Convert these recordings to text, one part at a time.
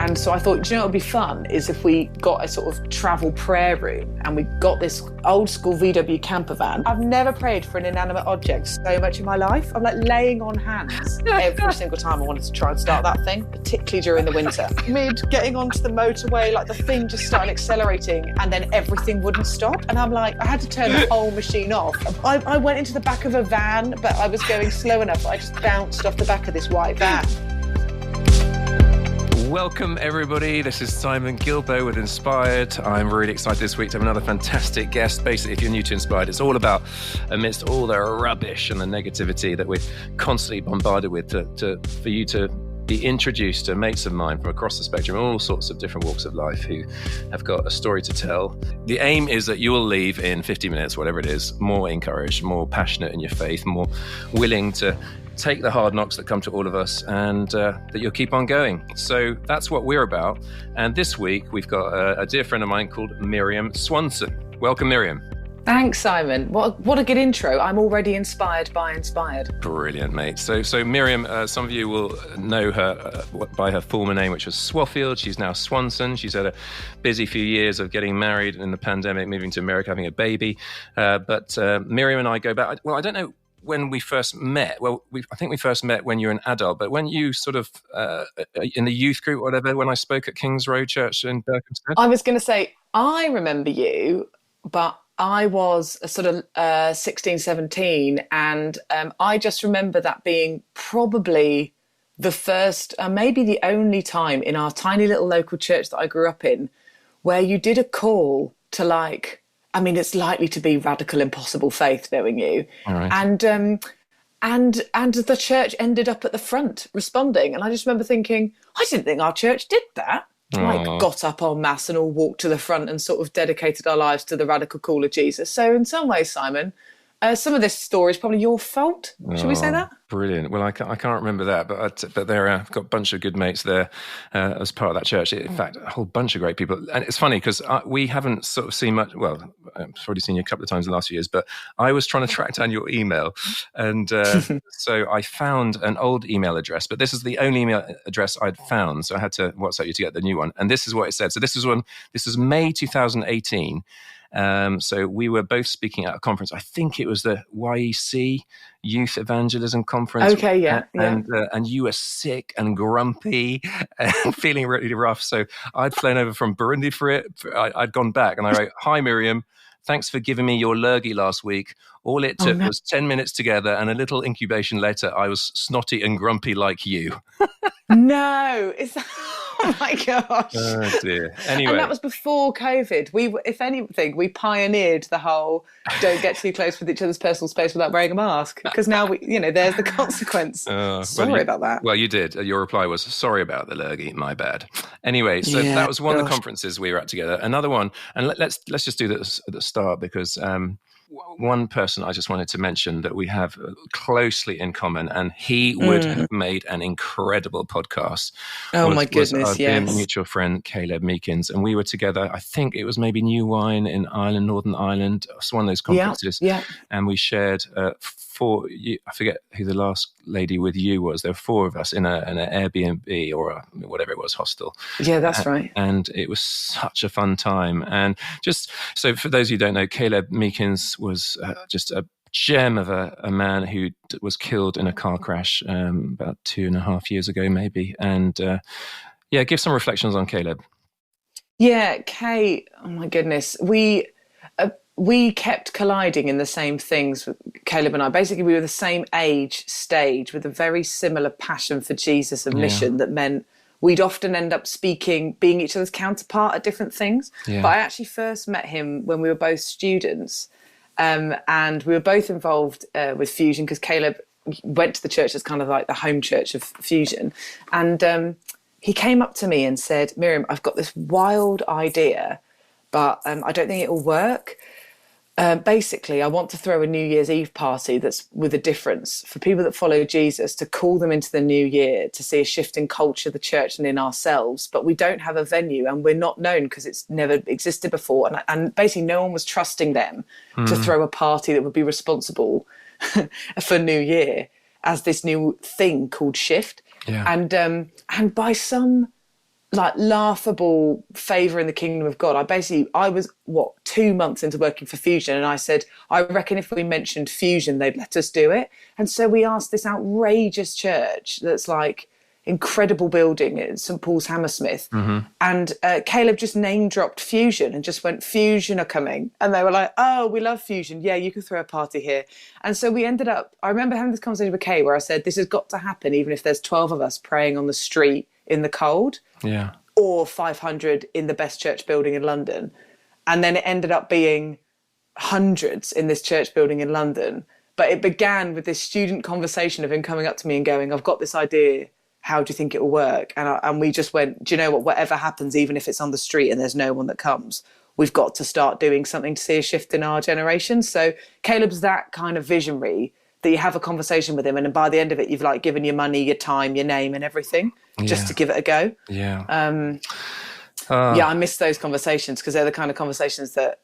And so I thought, do you know what would be fun is if we got a sort of travel prayer room and we got this old school VW camper van. I've never prayed for an inanimate object so much in my life. I'm like laying on hands every single time I wanted to try and start that thing, particularly during the winter. Mid getting onto the motorway, like the thing just started accelerating and then everything wouldn't stop. And I'm like, I had to turn the whole machine off. I went into the back of a van, but I was going slow enough that I just bounced off the back of this white van. Welcome everybody, this is Simon Gilbo with Inspired. I'm really excited this week to have another fantastic guest. Basically, if you're new to Inspired, it's all about, amidst all the rubbish and the negativity that we're constantly bombarded with, for you to be introduced to mates of mine from across the spectrum, all sorts of different walks of life who have got a story to tell. The aim is that you will leave in 50 minutes, whatever it is, more encouraged, more passionate in your faith, more willing to take the hard knocks that come to all of us, and that you'll keep on going. So that's what we're about. And this week we've got a dear friend of mine called Miriam Swanson. Welcome, Miriam. Thanks, Simon. What a good intro. I'm already inspired by Inspired. Brilliant, mate. So Miriam, some of you will know her by her former name, which was Swaffield. She's now Swanson. She's had a busy few years of getting married in the pandemic, moving to America, having a baby. But Miriam and I go back, well, I don't know when we first met. Well, I think we first met when you were an adult, but when you sort of, in the youth group, whatever, when I spoke at King's Road Church in Berkhamsted. I was going to say, I remember you, but I was a sort of 16, 17, and I just remember that being probably the first, maybe the only time in our tiny little local church that I grew up in, where you did a call to it's likely to be radical impossible faith, knowing you. All right. And the church ended up at the front responding. And I just remember thinking, I didn't think our church did that. Got up en masse and all walked to the front and sort of dedicated our lives to the radical call of Jesus. So in some ways, Simon, some of this story is probably your fault. Should we say that? Brilliant. Well, I can't remember that, but there I've got a bunch of good mates there as part of that church. In fact, a whole bunch of great people. And it's funny because we haven't sort of seen much. Well, I've already seen you a couple of times in the last few years, but I was trying to track down your email, and so I found an old email address. But this is the only email address I'd found, so I had to WhatsApp you to get the new one. And this is what it said. So this was May 2018. So we were both speaking at a conference. I think it was the YEC Youth Evangelism Conference. Okay, yeah. And you were sick and grumpy and feeling really rough. So I'd flown over from Burundi for it. I'd gone back and I wrote, "Hi, Miriam. Thanks for giving me your lurgy last week. All it took was 10 minutes together and a little incubation later, I was snotty and grumpy like you." No, oh my gosh. Oh dear. Anyway. And that was before COVID. If anything, we pioneered the whole don't get too close with each other's personal space without wearing a mask. Because now there's the consequence. Sorry about that. Well, you did. Your reply was, "Sorry about the lurgy, my bad." Anyway, so that was one of the conferences we were at together. Another one, and let's just do this at the start because one person I just wanted to mention that we have closely in common, and he would have made an incredible podcast. Oh my goodness, was our mutual friend Caleb Meekins, and we were together. I think it was maybe New Wine in Ireland, Northern Ireland. It's one of those conferences. Yeah. And we shared I forget who the last lady with you was. There were four of us in an Airbnb or whatever it was, hostel. Yeah, that's right. And it was such a fun time. And just so for those of you who don't know, Caleb Meekins was just a gem of a man who was killed in a car crash about 2.5 years ago, maybe. And give some reflections on Caleb. Yeah, Kay. Oh my goodness, we kept colliding in the same things with Caleb and I. Basically, we were the same age stage with a very similar passion for Jesus and mission that meant we'd often end up being each other's counterpart at different things. Yeah. But I actually first met him when we were both students, and we were both involved with Fusion because Caleb went to the church as kind of like the home church of Fusion. And he came up to me and said, "Miriam, I've got this wild idea, but I don't think it'll work. Basically, I want to throw a New Year's Eve party that's with a difference for people that follow Jesus, to call them into the new year, to see a shift in culture, the church and in ourselves. But we don't have a venue and we're not known because it's never existed before. And basically no one was trusting them to throw a party that would be responsible for New Year as this new thing called Shift. Yeah. And by some like laughable favor in the kingdom of God. I was 2 months into working for Fusion, and I said, I reckon if we mentioned Fusion, they'd let us do it. And so we asked this outrageous church that's like incredible building at St Paul's Hammersmith, and Caleb just name dropped Fusion and just went, Fusion are coming, and they were like, oh, we love Fusion, yeah, you can throw a party here. And so we ended up, I remember having this conversation with Kay where I said, this has got to happen even if there's 12 of us praying on the street in the cold, or 500 in the best church building in London. And then it ended up being hundreds in this church building in London. But it began with this student conversation of him coming up to me and going, I've got this idea, how do you think it will work? And we just went, do you know what, whatever happens, even if it's on the street and there's no one that comes, we've got to start doing something to see a shift in our generation. So Caleb's that kind of visionary that you have a conversation with him, and by the end of it, you've like given your money, your time, your name and everything just to give it a go. I miss those conversations because they're the kind of conversations that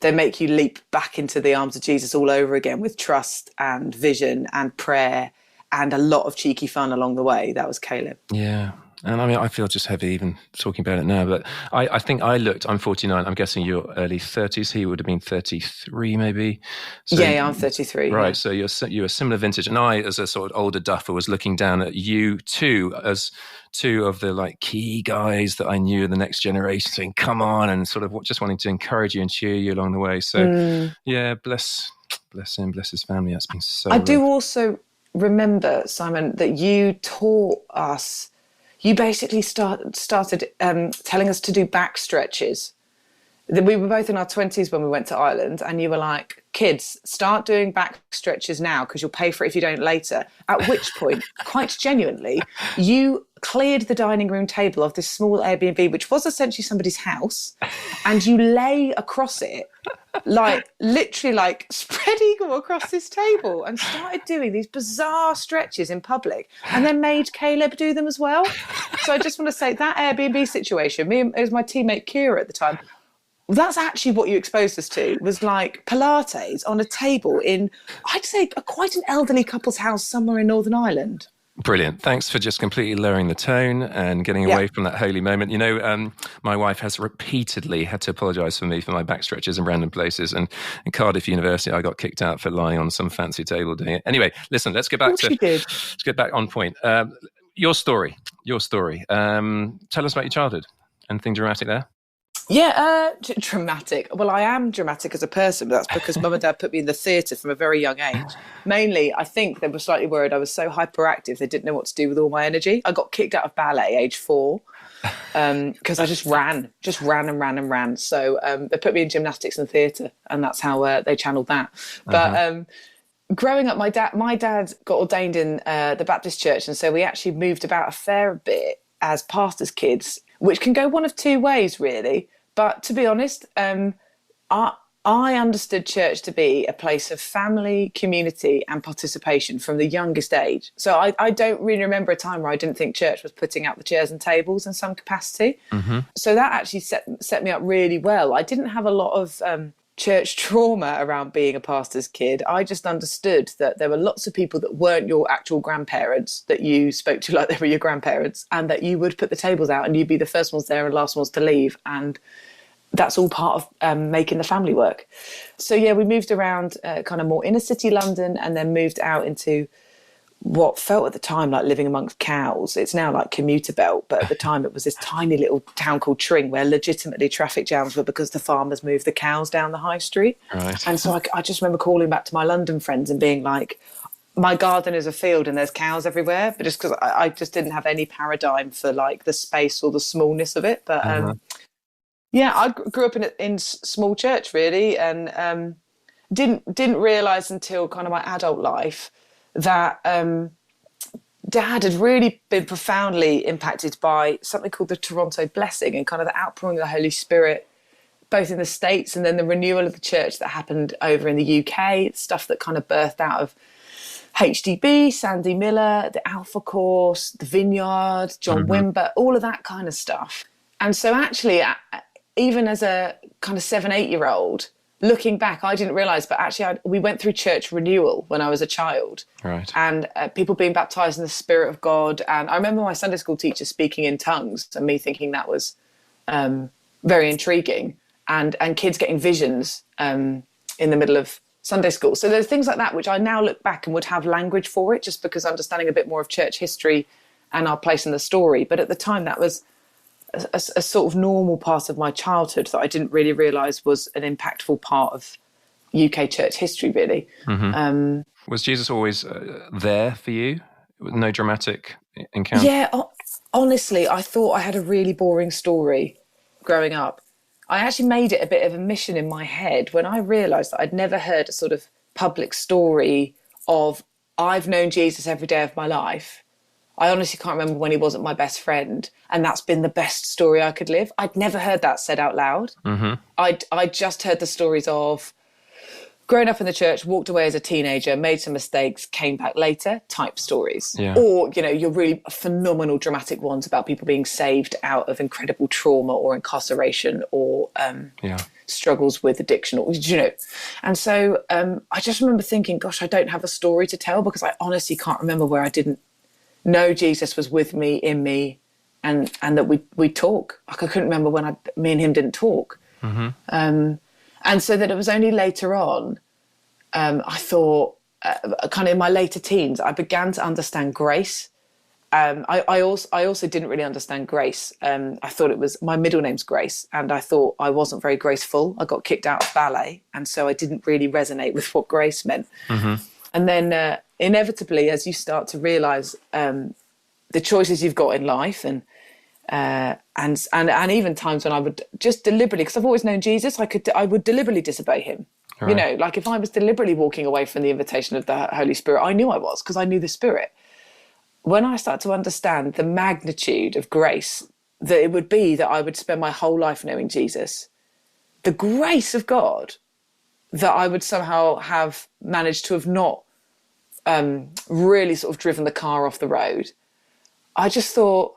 they make you leap back into the arms of Jesus all over again with trust and vision and prayer and a lot of cheeky fun along the way. That was Caleb. Yeah. And I mean, I feel just heavy even talking about it now, but I think I'm 49. I'm guessing you're early 30s. He would have been 33 maybe. So, yeah, I'm 33. Right. Yeah. So you're a similar vintage. And I, as a sort of older duffer, was looking down at you too, as two of the like key guys that I knew in the next generation, saying, come on, and sort of just wanting to encourage you and cheer you along the way. So yeah, bless him, bless his family. That's been so I do also remember, Simon, that you taught us, you basically started telling us to do back stretches. We were both in our 20s when we went to Ireland, and you were like, kids, start doing back stretches now because you'll pay for it if you don't later. At which point, quite genuinely, you cleared the dining room table of this small Airbnb, which was essentially somebody's house, and you lay across it, like literally like spread eagle across this table, and started doing these bizarre stretches in public, and then made Caleb do them as well. So I just want to say that Airbnb situation, it was my teammate Kira at the time, that's actually what you exposed us to, was like Pilates on a table in, I'd say, quite an elderly couple's house somewhere in Northern Ireland. Brilliant. Thanks for just completely lowering the tone and getting away from that holy moment. You know, my wife has repeatedly had to apologise for me for my back stretches in random places. And in Cardiff University, I got kicked out for lying on some fancy table doing it. Anyway, listen, let's get back let's get back on point. Your story. Tell us about your childhood. Anything dramatic there? Yeah, dramatic. Well, I am dramatic as a person, but that's because mum and dad put me in the theatre from a very young age. Mainly, I think they were slightly worried I was so hyperactive, they didn't know what to do with all my energy. I got kicked out of ballet age 4 because I just ran. So they put me in gymnastics and theatre, and that's how they channeled that. But growing up, my dad got ordained in the Baptist church, and so we actually moved about a fair bit as pastors' kids, which can go one of two ways, really. But to be honest, I understood church to be a place of family, community and participation from the youngest age. So I don't really remember a time where I didn't think church was putting out the chairs and tables in some capacity. So that actually set me up really well. I didn't have a lot of church trauma around being a pastor's kid. I just understood that there were lots of people that weren't your actual grandparents that you spoke to like they were your grandparents, and that you would put the tables out and you'd be the first ones there and last ones to leave. And that's all part of making the family work. So yeah, we moved around kind of more inner city London, and then moved out into what felt at the time like living amongst cows. It's now like commuter belt, but at the time it was this tiny little town called Tring where legitimately traffic jams were because the farmers moved the cows down the high street. Right. And so I just remember calling back to my London friends and being like, my garden is a field and there's cows everywhere, but just because I just didn't have any paradigm for like the space or the smallness of it. But yeah, I grew up in small church really, and didn't realise until kind of my adult life that Dad had really been profoundly impacted by something called the Toronto Blessing, and kind of the outpouring of the Holy Spirit, both in the States and then the renewal of the church that happened over in the UK, stuff that kind of birthed out of HDB, Sandy Miller, the Alpha Course, the Vineyard, John Wimber, all of that kind of stuff. And so actually, even as a kind of 7-8-year-old, looking back, I didn't realise, but actually we went through church renewal when I was a child. Right. And people being baptised in the Spirit of God. And I remember my Sunday school teacher speaking in tongues and me thinking that was very intriguing. And kids getting visions in the middle of Sunday school. So there's things like that which I now look back and would have language for it, just because understanding a bit more of church history and our place in the story. But at the time, that was a sort of normal part of my childhood that I didn't really realise was an impactful part of UK church history, really. Mm-hmm. Was Jesus always there for you? No dramatic encounter? Yeah, honestly, I thought I had a really boring story growing up. I actually made it a bit of a mission in my head when I realised that I'd never heard a sort of public story of, I've known Jesus every day of my life. I honestly can't remember when he wasn't my best friend, and that's been the best story I could live. I'd never heard that said out loud. Mm-hmm. I'd just heard the stories of growing up in the church, walked away as a teenager, made some mistakes, came back later type stories. Yeah. Or, your really phenomenal dramatic ones about people being saved out of incredible trauma or incarceration or struggles with addiction, or, And so I just remember thinking, gosh, I don't have a story to tell, because I honestly can't remember where I didn't know Jesus was with me, in me, and that we talk. Like, I couldn't remember when me and him didn't talk. Mm-hmm. And so that it was only later on, I thought, kind of in my later teens, I began to understand grace. I also didn't really understand grace. I thought it was, my middle name's Grace, and I thought I wasn't very graceful. I got kicked out of ballet, and so I didn't really resonate with what grace meant. Mm-hmm. And then inevitably, as you start to realise the choices you've got in life, and even times when I would just deliberately, because I've always known Jesus, I would deliberately disobey him. Right. Like if I was deliberately walking away from the invitation of the Holy Spirit, I knew I was, because I knew the Spirit. When I start to understand the magnitude of grace, that it would be that I would spend my whole life knowing Jesus, the grace of God, that I would somehow have managed to have not really sort of driven the car off the road, I just thought,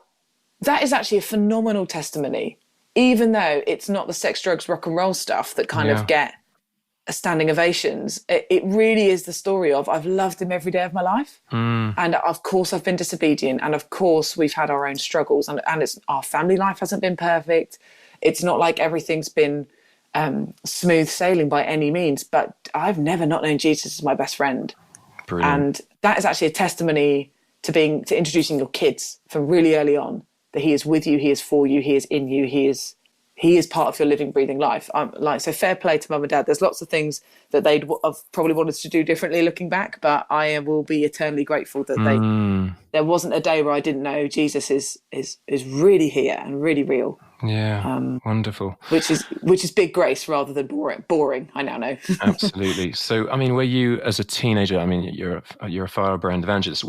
that is actually a phenomenal testimony, even though it's not the sex, drugs, rock and roll stuff that kind of get standing ovations. It really is the story of, I've loved him every day of my life. And of course I've been disobedient. And of course we've had our own struggles, and it's, our family life hasn't been perfect. It's not like everything's been smooth sailing by any means, but I've never not known Jesus as my best friend. Brilliant. And that is actually a testimony to introducing your kids from really early on, that he is with you, he is for you, he is in you, he is part of your living, breathing life. So fair play to mum and dad. There's lots of things that they'd have probably wanted to do differently looking back, but I will be eternally grateful that there wasn't a day where I didn't know Jesus is really here and really real. Yeah, wonderful. Which is big grace rather than boring. I now know. Absolutely. So, I mean, were you as a teenager? I mean, you're a firebrand evangelist.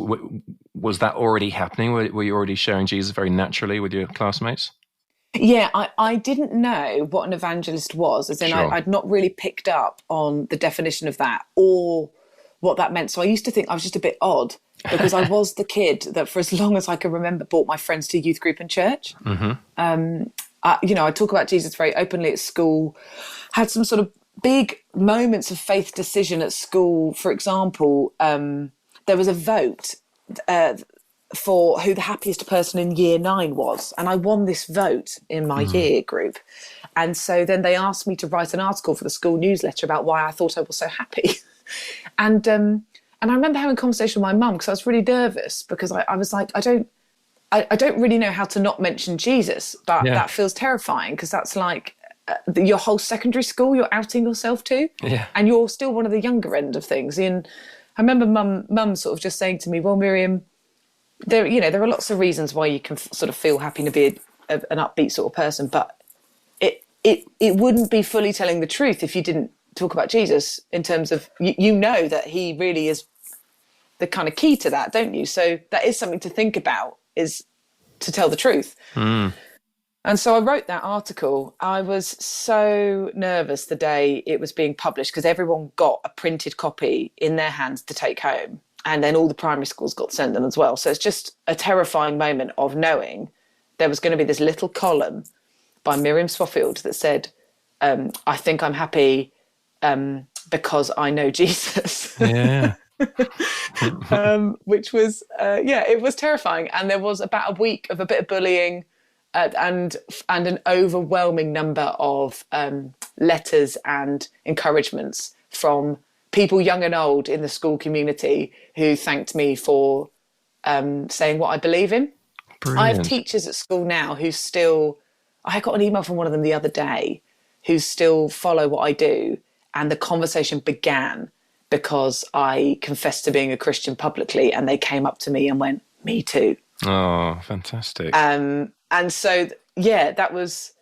Was that already happening? Were you already sharing Jesus very naturally with your classmates? Yeah, I didn't know what an evangelist was, as in Sure. I'd not really picked up on the definition of that or what that meant. So I used to think I was just a bit odd, because I was the kid that for as long as I can remember brought my friends to youth group in church. Mm-hmm. I talk about Jesus very openly at school, had some sort of big moments of faith decision at school. For example, there was a vote for who the happiest person in year 9 was. And I won this vote in my year group. And so then they asked me to write an article for the school newsletter about why I thought I was so happy. And I remember having a conversation with my mum, because I was really nervous, because I was like, I don't really know how to not mention Jesus, but that feels terrifying, because that's like your whole secondary school you're outing yourself to, and you're still one of the younger end of things. And I remember mum sort of just saying to me, well, Miriam, there are lots of reasons why you can sort of feel happy to be an upbeat sort of person, but it wouldn't be fully telling the truth if you didn't talk about Jesus, in terms of you know that he really is the kind of key to that, don't you? So that is something to think about, is to tell the truth. And so I wrote that article. I was so nervous the day it was being published, because everyone got a printed copy in their hands to take home, and then all the primary schools got sent them as well. So it's just a terrifying moment of knowing there was going to be this little column by Miriam that said, I think I'm happy because I know Jesus. Yeah. Which was, it was terrifying. And there was about a week of a bit of bullying and an overwhelming number of letters and encouragements from people young and old in the school community who thanked me for saying what I believe in. Brilliant. I have teachers at school now who still, I got an email from one of them the other day, who still follow what I do. And the conversation began because I confessed to being a Christian publicly, and they came up to me and went, "Me too." Oh, fantastic. And so, that was,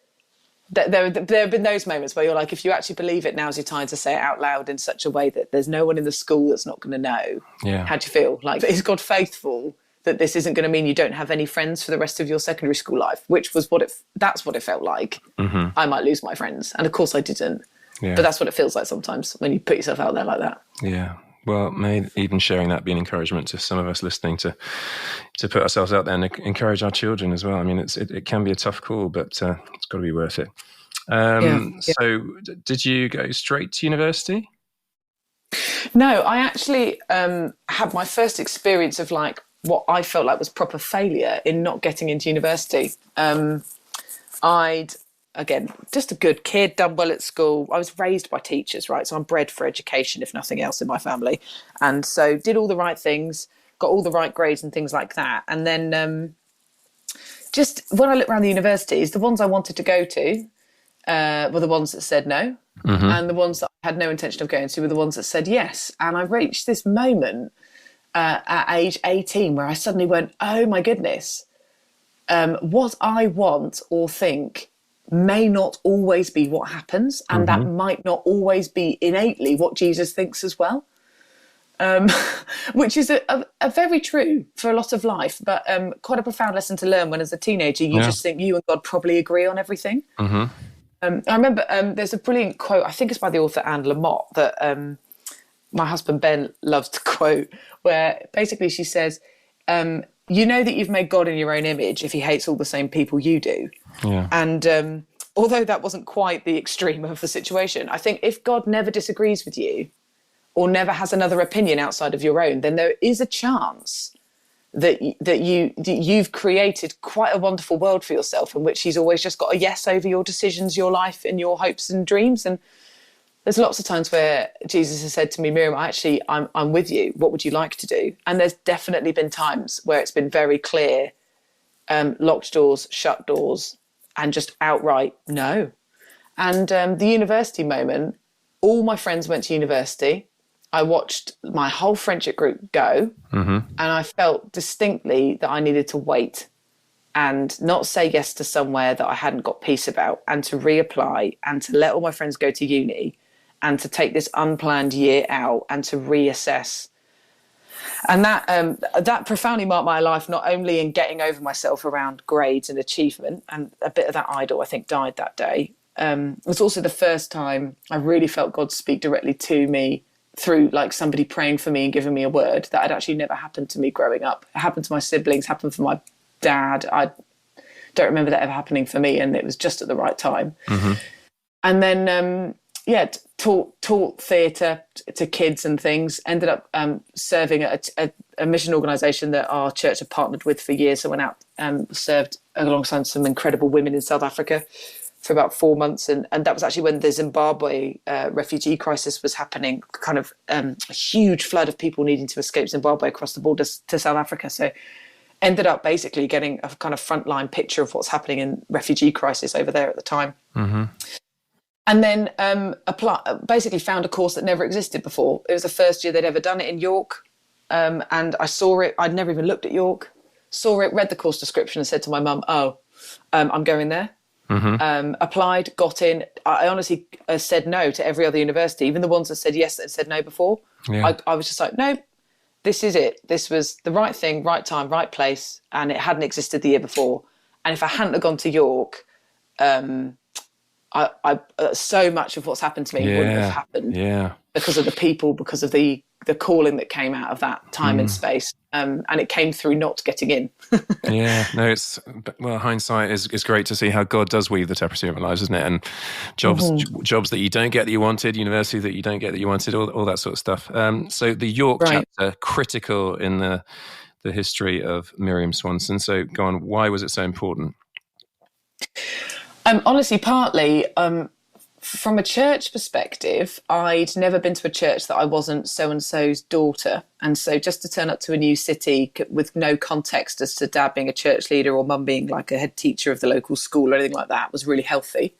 there have been those moments where you're like, if you actually believe it, now's your time to say it out loud in such a way that there's no one in the school that's not going to know. Yeah. How do you feel? Like, is God faithful that this isn't going to mean you don't have any friends for the rest of your secondary school life? Which was that's what it felt like. Mm-hmm. I might lose my friends. And of course I didn't. Yeah. But that's what it feels like sometimes when you put yourself out there like that. Yeah. Well, may even sharing that be an encouragement to some of us listening to put ourselves out there and encourage our children as well. I mean, it can be a tough call, but it's got to be worth it. So did you go straight to university? No, I actually had my first experience of like what I felt like was proper failure in not getting into university. I'd, again, just a good kid, done well at school. I was raised by teachers, right? So I'm bred for education, if nothing else, in my family. And so did all the right things, got all the right grades and things like that. And then just when I looked around the universities, the ones I wanted to go to were the ones that said no. Mm-hmm. And the ones that I had no intention of going to were the ones that said yes. And I reached this moment at age 18 where I suddenly went, oh my goodness, what I want or think may not always be what happens, and that might not always be innately what Jesus thinks as well, which is a very true for a lot of life, but quite a profound lesson to learn when as a teenager you just think you and God probably agree on everything. I remember there's a brilliant quote, I think it's by the author Anne Lamott, that my husband Ben loves to quote, where basically she says, you know that you've made God in your own image if he hates all the same people you do. Yeah. And although that wasn't quite the extreme of the situation, I think if God never disagrees with you or never has another opinion outside of your own, then there is a chance that you've created quite a wonderful world for yourself in which he's always just got a yes over your decisions, your life and your hopes and dreams. And there's lots of times where Jesus has said to me, Miriam, I'm with you. What would you like to do? And there's definitely been times where it's been very clear, locked doors, shut doors, and just outright no. And the university moment, all my friends went to university. I watched my whole friendship group go, and I felt distinctly that I needed to wait and not say yes to somewhere that I hadn't got peace about, and to reapply and to let all my friends go to uni and to take this unplanned year out and to reassess. And that profoundly marked my life, not only in getting over myself around grades and achievement, and a bit of that idol, I think, died that day. It was also the first time I really felt God speak directly to me through like somebody praying for me and giving me a word that had actually never happened to me growing up. It happened to my siblings, happened for my dad. I don't remember that ever happening for me, and it was just at the right time. And then taught theatre to kids and things, ended up serving at a mission organisation that our church had partnered with for years. So went out and served alongside some incredible women in South Africa for about 4 months. And that was actually when the Zimbabwe refugee crisis was happening, kind of a huge flood of people needing to escape Zimbabwe across the border to South Africa. So ended up basically getting a kind of frontline picture of what's happening in refugee crisis over there at the time. And then basically found a course that never existed before. It was the first year they'd ever done it in York. And I saw it. I'd never even looked at York. Saw it, read the course description and said to my mum, I'm going there. Applied, got in. I honestly said no to every other university, even the ones that said yes that said no before. Yeah. I was just like, no, this is it. This was the right thing, right time, right place. And it hadn't existed the year before. And if I hadn't have gone to York, so much of what's happened to me wouldn't have happened because of the people, because of the calling that came out of that time and space. And it came through not getting in. Hindsight is great to see how God does weave the tapestry of our lives, isn't it? And jobs that you don't get that you wanted, university that you don't get that you wanted, all that sort of stuff. So the York chapter, critical in the history of Miriam Swanson. So go on, why was it so important? Honestly, partly from a church perspective, I'd never been to a church that I wasn't so-and-so's daughter. And so just to turn up to a new city with no context as to dad being a church leader or mum being like a head teacher of the local school or anything like that was really healthy.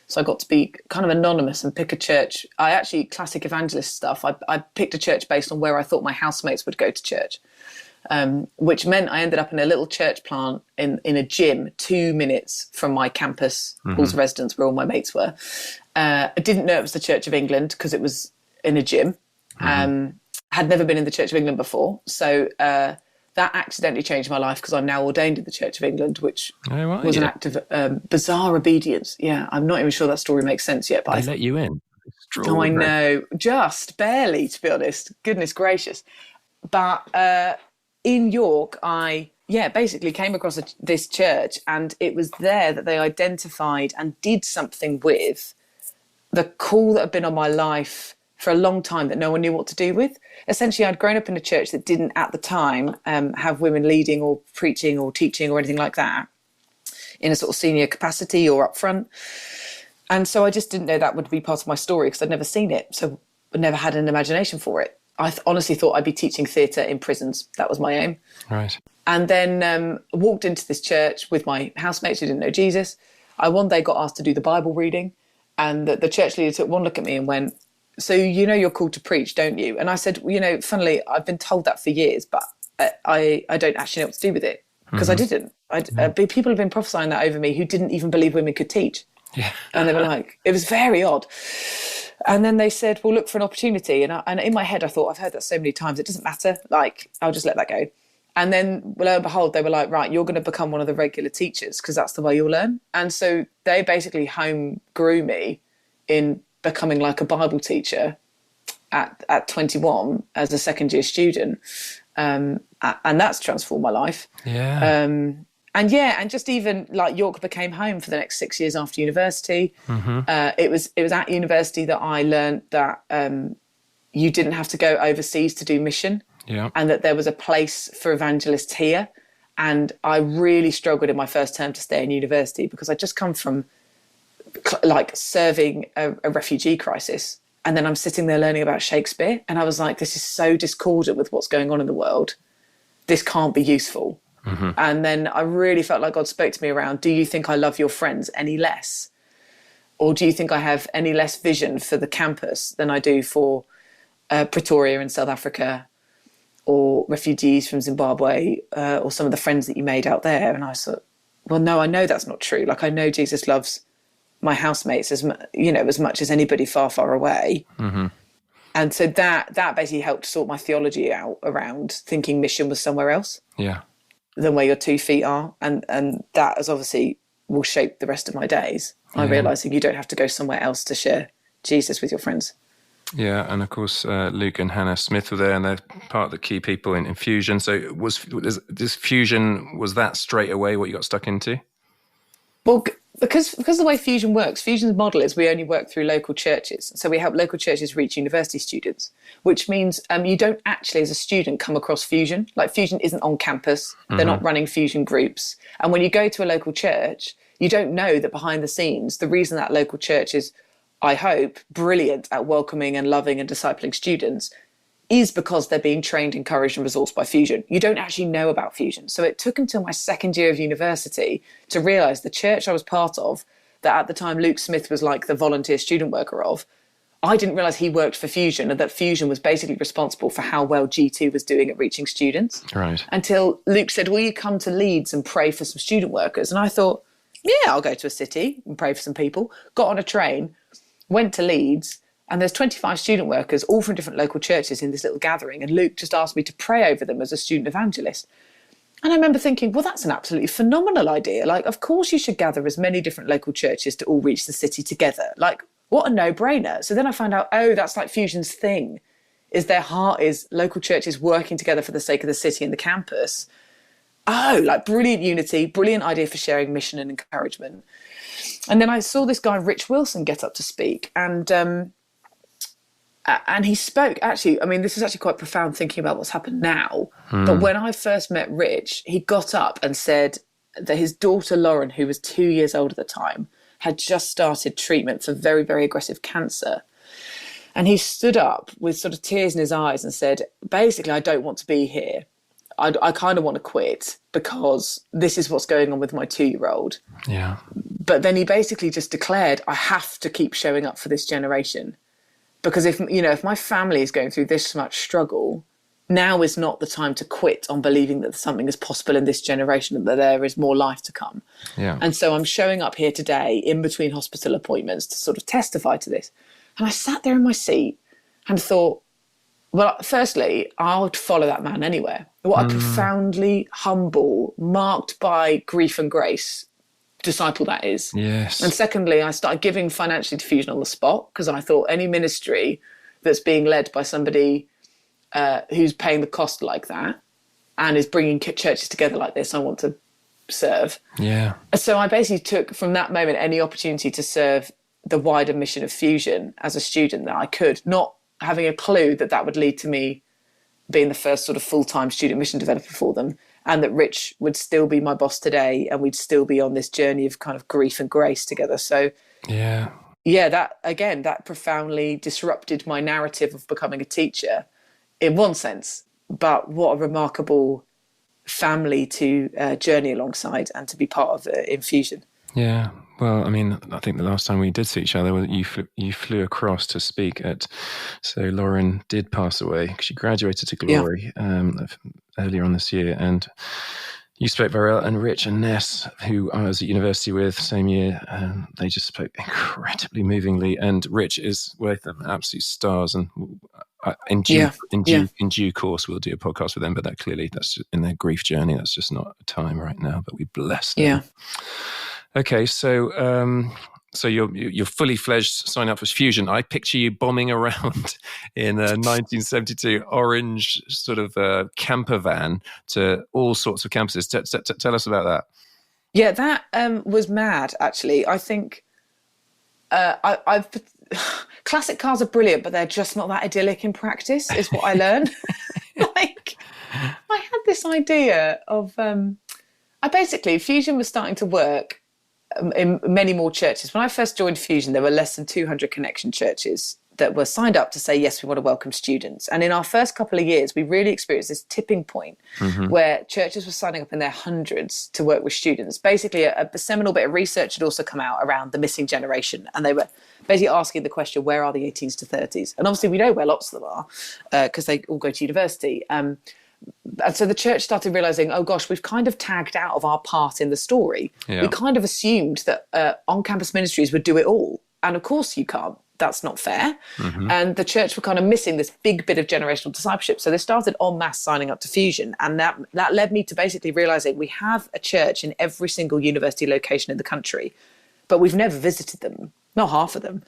So I got to be kind of anonymous and pick a church. I actually, classic evangelist stuff, I picked a church based on where I thought my housemates would go to church. Which meant I ended up in a little church plant in a gym 2 minutes from my campus, halls of residence, where all my mates were. I didn't know it was the Church of England because it was in a gym. Had never been in the Church of England before. So that accidentally changed my life because I'm now ordained in the Church of England, which was an act of bizarre obedience. Yeah, I'm not even sure that story makes sense yet. But they let you in. Oh, I know. Just barely, to be honest. Goodness gracious. But in York, I basically came across this church, and it was there that they identified and did something with the call that had been on my life for a long time that no one knew what to do with. Essentially, I'd grown up in a church that didn't at the time have women leading or preaching or teaching or anything like that in a sort of senior capacity or up front. And so I just didn't know that would be part of my story because I'd never seen it. So I never had an imagination for it. I honestly thought I'd be teaching theatre in prisons. That was my aim. Right. And then walked into this church with my housemates who didn't know Jesus. I one day got asked to do the Bible reading, and the church leader took one look at me and went, "So you know you're called to preach, don't you?" And I said, funnily, I've been told that for years, but I don't actually know what to do with it because I didn't. People have been prophesying that over me who didn't even believe women could teach. Yeah. And they were like, it was very odd. And then they said, well, look for an opportunity. And in my head, I thought, I've heard that so many times, it doesn't matter. Like, I'll just let that go. And then, lo and behold, they were like, right, you're going to become one of the regular teachers because that's the way you'll learn. And so they basically home grew me in becoming like a Bible teacher at 21 as a second year student. And that's transformed my life. Yeah. And just even like York became home for the next 6 years after university. It was at university that I learned that you didn't have to go overseas to do mission, and that there was a place for evangelists here. And I really struggled in my first term to stay in university because I'd just come from like serving a refugee crisis. And then I'm sitting there learning about Shakespeare. And I was like, this is so discordant with what's going on in the world. This can't be useful. And then I really felt like God spoke to me around, do you think I love your friends any less? Or do you think I have any less vision for the campus than I do for Pretoria in South Africa or refugees from Zimbabwe or some of the friends that you made out there? And I thought, well, no, I know that's not true. Like, I know Jesus loves my housemates as much as anybody far, far away. And so that basically helped sort my theology out around thinking mission was somewhere else. Yeah. Than where your 2 feet are, and that is obviously will shape the rest of my days. I realising you don't have to go somewhere else to share Jesus with your friends. Yeah, and of course Luke and Hannah Smith were there, and they're part of the key people in Fusion. So was this Fusion, was that straight away what you got stuck into? Well, because the way Fusion works, Fusion's model is we only work through local churches. So we help local churches reach university students, which means you don't actually, as a student, come across Fusion. Like, Fusion isn't on campus. They're not running Fusion groups. And when you go to a local church, you don't know that behind the scenes, the reason that local church is, I hope, brilliant at welcoming and loving and discipling students is because they're being trained, encouraged and resourced by Fusion. You don't actually know about Fusion. So it took until my second year of university to realise the church I was part of, that at the time Luke Smith was like the volunteer student worker of, I didn't realise he worked for Fusion and that Fusion was basically responsible for how well G2 was doing at reaching students. Right. Until Luke said, will you come to Leeds and pray for some student workers? And I thought, yeah, I'll go to a city and pray for some people. Got on a train, went to Leeds, and there's 25 student workers, all from different local churches in this little gathering. And Luke just asked me to pray over them as a student evangelist. And I remember thinking, well, that's an absolutely phenomenal idea. Like, of course you should gather as many different local churches to all reach the city together. Like, what a no-brainer. So then I found out, oh, that's like Fusion's thing, is their heart is local churches working together for the sake of the city and the campus. Oh, like brilliant unity, brilliant idea for sharing mission and encouragement. And then I saw this guy, Rich Wilson, get up to speak. And he spoke, actually, I mean, this is actually quite profound thinking about what's happened now. But when I first met Rich, he got up and said that his daughter, Lauren, who was 2 years old at the time, had just started treatment for very, very aggressive cancer. And he stood up with sort of tears in his eyes and said, basically, I don't want to be here. I kind of want to quit because this is what's going on with my 2-year-old. Yeah. But then he basically just declared, I have to keep showing up for this generation. Because if my family is going through this much struggle, now is not the time to quit on believing that something is possible in this generation and that there is more life to come. Yeah. And so I'm showing up here today in between hospital appointments to sort of testify to this. And I sat there in my seat and thought, well, firstly, I would follow that man anywhere. What a profoundly humble, marked by grief and grace disciple that is. Yes. And secondly, I started giving financially to Fusion on the spot because I thought any ministry that's being led by somebody who's paying the cost like that and is bringing churches together like this, I want to serve. Yeah. So I basically took from that moment any opportunity to serve the wider mission of Fusion as a student that I could, not having a clue that that would lead to me being the first sort of full-time student mission developer for them, and that Rich would still be my boss today and we'd still be on this journey of kind of grief and grace together. So yeah, that profoundly disrupted my narrative of becoming a teacher in one sense, but what a remarkable family to journey alongside and to be part of in Fusion. Yeah. Well, I mean, I think the last time we did see each other, you flew across to speak at. So Lauren did pass away. She graduated to glory earlier on this year, and you spoke very well. And Rich and Ness, who I was at university with same year, they just spoke incredibly movingly. And Rich is with them, absolute stars. And in due course, we'll do a podcast with them. But that's just in their grief journey. That's just not a time right now. But we bless them. Yeah. Okay, so you're fully fledged sign up for Fusion. I picture you bombing around in a 1972 orange sort of camper van to all sorts of campuses. Tell us about that. Yeah, that was mad. Actually, I think I've classic cars are brilliant, but they're just not that idyllic in practice. Is what I learned. Like, I had this idea of Fusion was starting to work in many more churches. When I first joined Fusion, there were less than 200 connection churches that were signed up to say, yes, we want to welcome students. And in our first couple of years, we really experienced this tipping point where churches were signing up in their hundreds to work with students. Basically, a seminal bit of research had also come out around the missing generation. And they were basically asking the question, where are the 18s to 30s? And obviously, we know where lots of them are because they all go to university. And so the church started realising, oh gosh, we've kind of tagged out of our part in the story. Yeah. We kind of assumed that on-campus ministries would do it all. And of course you can't. That's not fair. And the church were kind of missing this big bit of generational discipleship. So they started en masse signing up to Fusion. And that led me to basically realising we have a church in every single university location in the country, but we've never visited them, not half of them.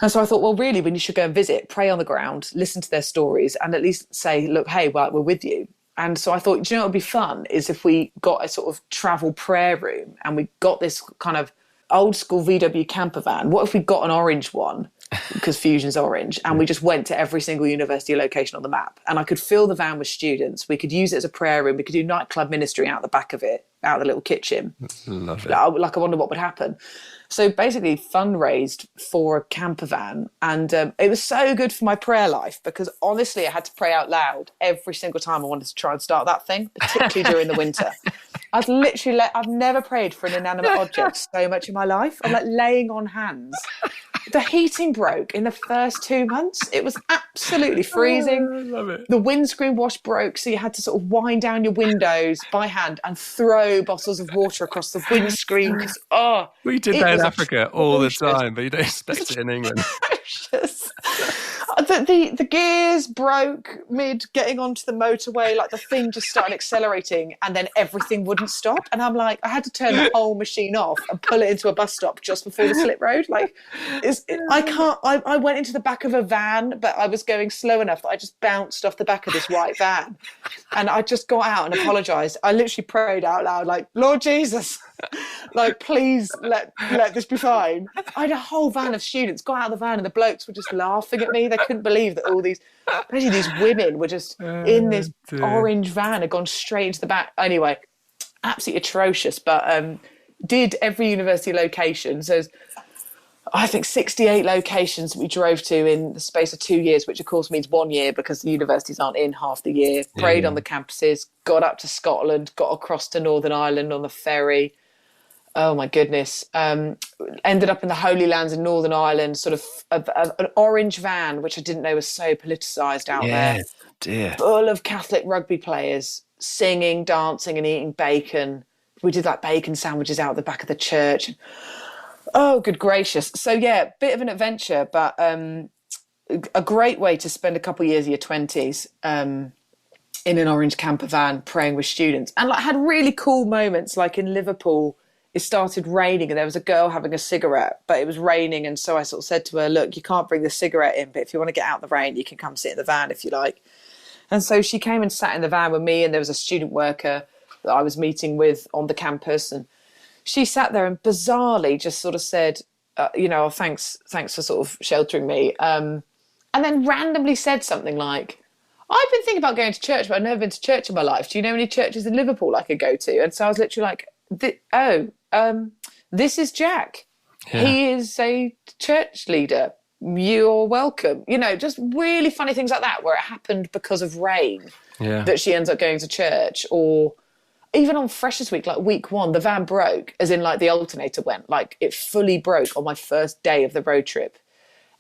And so I thought, well, really, when you should go and visit, pray on the ground, listen to their stories, and at least say, look, hey, well, we're with you. And so I thought, do you know what would be fun is if we got a sort of travel prayer room and we got this kind of old school VW camper van. What if we got an orange one, because Fusion's orange, and we just went to every single university location on the map, and I could fill the van with students. We could use it as a prayer room. We could do nightclub ministry out the back of it, out the little kitchen. Love it. Like, I wonder what would happen. So basically fundraised for a camper van. And it was so good for my prayer life because honestly, I had to pray out loud every single time I wanted to try and start that thing, particularly during the winter. I was literally, I've never prayed for an inanimate object so much in my life. I'm like laying on hands. The heating broke in the first 2 months. It was absolutely freezing. Oh, I love it. The windscreen wash broke, so you had to sort of wind down your windows by hand and throw bottles of water across the windscreen. We did that in Africa all the time, but you don't expect it in England. The the gears broke mid getting onto the motorway. Like the thing just started accelerating, and then everything wouldn't stop. And I'm like, I had to turn the whole machine off and pull it into a bus stop just before the slip road. Like, I can't. I went into the back of a van, but I was going slow enough that I just bounced off the back of this white van, and I just got out and apologized. I literally prayed out loud, like, Lord Jesus, like, please let this be fine. I had a whole van of students got out of the van, and the blokes were just laughing at me. They couldn't believe that all these, especially these women, were just in this orange van, had gone straight into the back. Anyway, absolutely atrocious. But did every university location. So I think 68 locations we drove to in the space of 2 years, which of course means 1 year because the universities aren't in half the year. Prayed on the campuses, got up to Scotland, got across to Northern Ireland on the ferry. Oh my goodness. Ended up in the Holy Lands in Northern Ireland, sort of an orange van, which I didn't know was so politicised out there. Dear. Full of Catholic rugby players, singing, dancing and eating bacon. We did like bacon sandwiches out the back of the church. Oh, good gracious. So yeah, bit of an adventure, but a great way to spend a couple of years of your 20s in an orange camper van praying with students. And like had really cool moments, like in Liverpool, it started raining and there was a girl having a cigarette, but it was raining. And so I sort of said to her, look, you can't bring the cigarette in, but if you want to get out the rain, you can come sit in the van if you like. And so she came and sat in the van with me, and there was a student worker that I was meeting with on the campus. And she sat there and bizarrely just sort of said, thanks for sort of sheltering me. And then randomly said something like, I've been thinking about going to church, but I've never been to church in my life. Do you know any churches in Liverpool I could go to? And so I was literally like, this is Jack. Yeah. He is a church leader. You're welcome. Just really funny things like that where it happened because of rain that she ends up going to church. Or even on Freshers Week, like week 1, the van broke, as in like the alternator went, like it fully broke on my first day of the road trip.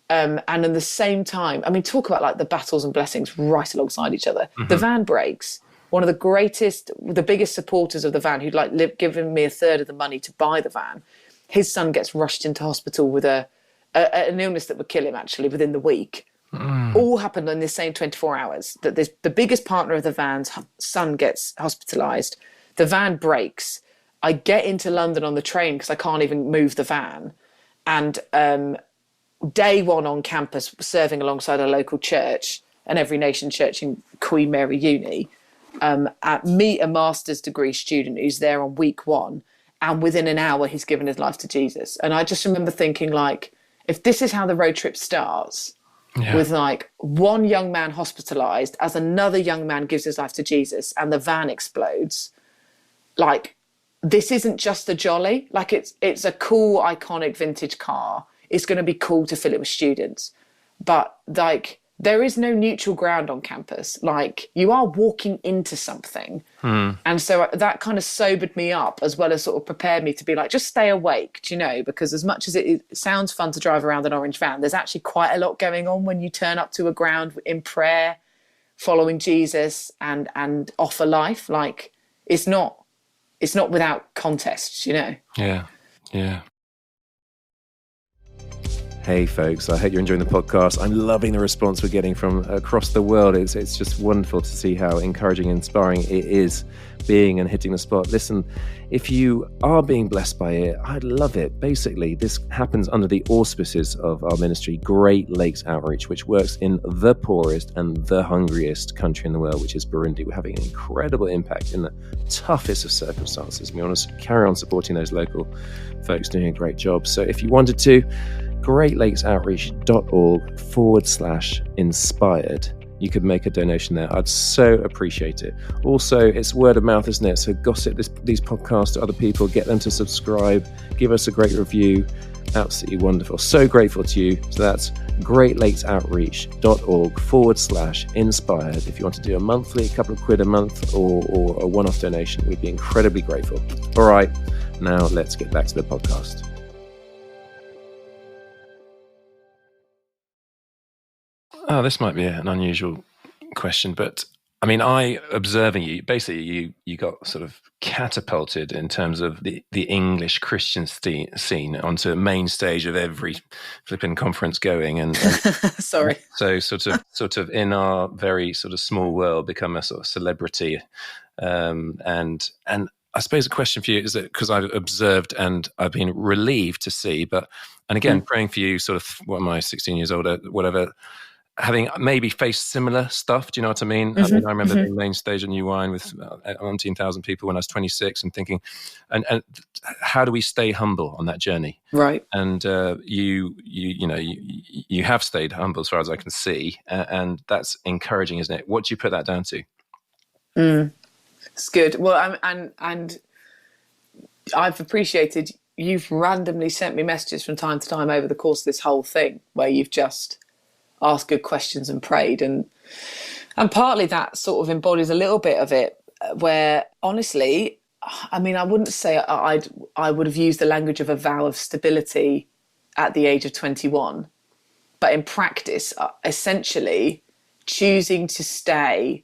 And at the same time, I mean, talk about like the battles and blessings right alongside each other. Mm-hmm. The van breaks. One of the biggest supporters of the van, who'd like given me a third of the money to buy the van, his son gets rushed into hospital with an illness that would kill him actually within the week. All happened in the same 24 hours. That the biggest partner of the van's son gets hospitalised. The van breaks. I get into London on the train because I can't even move the van. And day 1 on campus, serving alongside a local church, an Every Nation church in Queen Mary Uni. Meet a master's degree student who's there on week 1, and within an hour he's given his life to Jesus. And I just remember thinking, like, if this is how the road trip starts, with like one young man hospitalized as another young man gives his life to Jesus and the van explodes, like, this isn't just a jolly, like it's a cool iconic vintage car. It's going to be cool to fill it with students, but like there is no neutral ground on campus. Like, you are walking into something. And so that kind of sobered me up, as well as sort of prepared me to be like, just stay awake, do you know? Because as much as it sounds fun to drive around an orange van, there's actually quite a lot going on when you turn up to a ground in prayer, following Jesus and offer life. Like, it's not without contest, you know? Yeah. Hey folks, I hope you're enjoying the podcast. I'm loving the response we're getting from across the world. It's just wonderful to see how encouraging and inspiring it is being and hitting the spot. Listen, if you are being blessed by it, I'd love it. Basically, this happens under the auspices of our ministry, Great Lakes Outreach, which works in the poorest and the hungriest country in the world, which is Burundi. We're having an incredible impact in the toughest of circumstances. We want to carry on supporting those local folks doing a great job. So if you wanted to, greatlakesoutreach.org/inspired. You could make a donation there. I'd so appreciate it. Also, it's word of mouth, isn't it? So gossip these podcasts to other people, get them to subscribe, give us a great review. Absolutely wonderful. So grateful to you. So that's greatlakesoutreach.org/inspired. If you want to do a monthly, a couple of quid a month, or a one-off donation, we'd be incredibly grateful. All right, now let's get back to the podcast. Oh, this might be an unusual question, but I mean, I observing you, basically, you got sort of catapulted in terms of the English Christian scene onto main stage of every flipping conference going, and Sorry. so sort of in our very sort of small world become a sort of celebrity, and I suppose the question for you is that because I've observed and I've been relieved to see, but and again praying for you, sort of what am I, 16 years older, whatever, having maybe faced similar stuff. Do you know what I mean? I mean, I remember being main stage at New Wine with 19,000 people when I was 26 and thinking, and how do we stay humble on that journey? Right. And you have stayed humble as far as I can see, and that's encouraging, isn't it? What do you put that down to? It's good. Well, and I've appreciated you've randomly sent me messages from time to time over the course of this whole thing where you've just asked good questions and prayed, and partly that sort of embodies a little bit of it, where honestly, I mean, I wouldn't say I would have used the language of a vow of stability at the age of 21, but in practice, essentially choosing to stay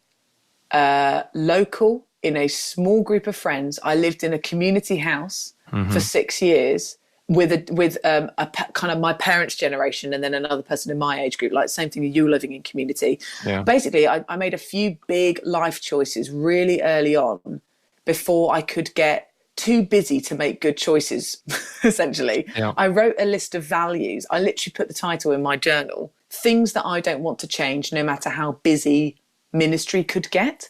local in a small group of friends. I lived in a community house for 6 years with a kind of my parents' generation, and then another person in my age group, like same thing, you living in community. Yeah. Basically, I made a few big life choices really early on before I could get too busy to make good choices, essentially. Yeah. I wrote a list of values. I literally put the title in my journal, things that I don't want to change no matter how busy ministry could get.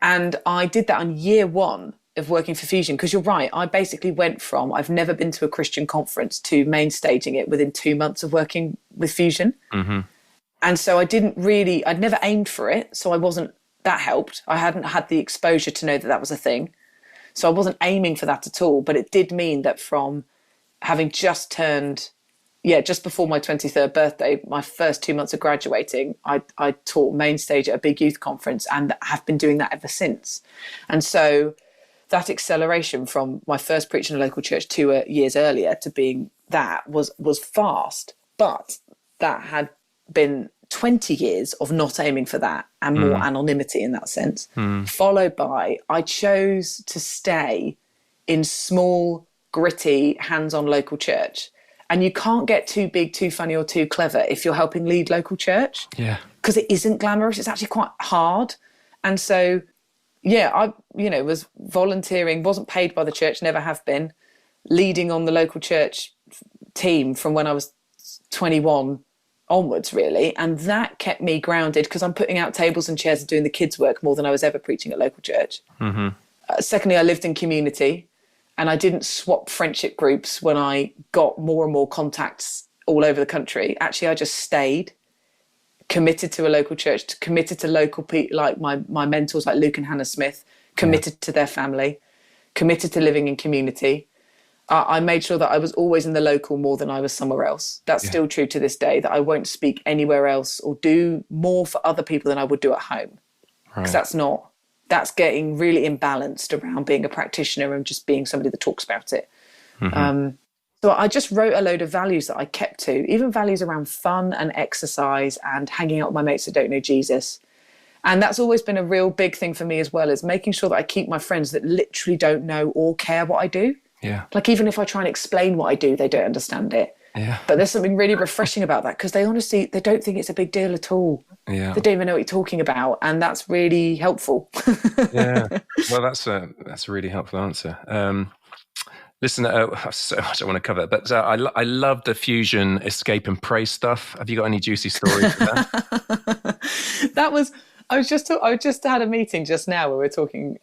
And I did that on year one of working for Fusion, because you're right, I basically went from I've never been to a Christian conference to main staging it within 2 months of working with Fusion. And so I'd never aimed for it, so that helped. I hadn't had the exposure to know that was a thing, so I wasn't aiming for that at all. But it did mean that from having just turned just before my 23rd birthday, my first 2 months of graduating, I taught main stage at a big youth conference, and have been doing that ever since. And so that acceleration from my first preaching in a local church 2 years earlier to being that was fast, but that had been 20 years of not aiming for that and more anonymity in that sense, followed by I chose to stay in small, gritty, hands-on local church. And you can't get too big, too funny, or too clever if you're helping lead local church. Yeah. Because it isn't glamorous. It's actually quite hard. And so, I was volunteering, wasn't paid by the church, never have been, leading on the local church team from when I was 21 onwards, really. And that kept me grounded, because I'm putting out tables and chairs and doing the kids' work more than I was ever preaching at local church. Secondly, I lived in community. And I didn't swap friendship groups when I got more and more contacts all over the country. Actually, I just stayed, committed to a local church, committed to local people, like my mentors, like Luke and Hannah Smith, committed to their family, committed to living in community. I made sure that I was always in the local more than I was somewhere else. That's still true to this day, that I won't speak anywhere else or do more for other people than I would do at home. Because that's getting really imbalanced around being a practitioner and just being somebody that talks about it. So I just wrote a load of values that I kept to, even values around fun and exercise and hanging out with my mates that don't know Jesus. And that's always been a real big thing for me as well, is making sure that I keep my friends that literally don't know or care what I do. Yeah. Like even if I try and explain what I do, they don't understand it. Yeah. But there's something really refreshing about that, because they don't think it's a big deal at all. Yeah. They don't even know what you're talking about, and that's really helpful. Yeah. Well, that's a really helpful answer. Listen, so much I want to cover, but I love the Fusion escape and pray stuff. Have you got any juicy stories for that? I just had a meeting just now where we're talking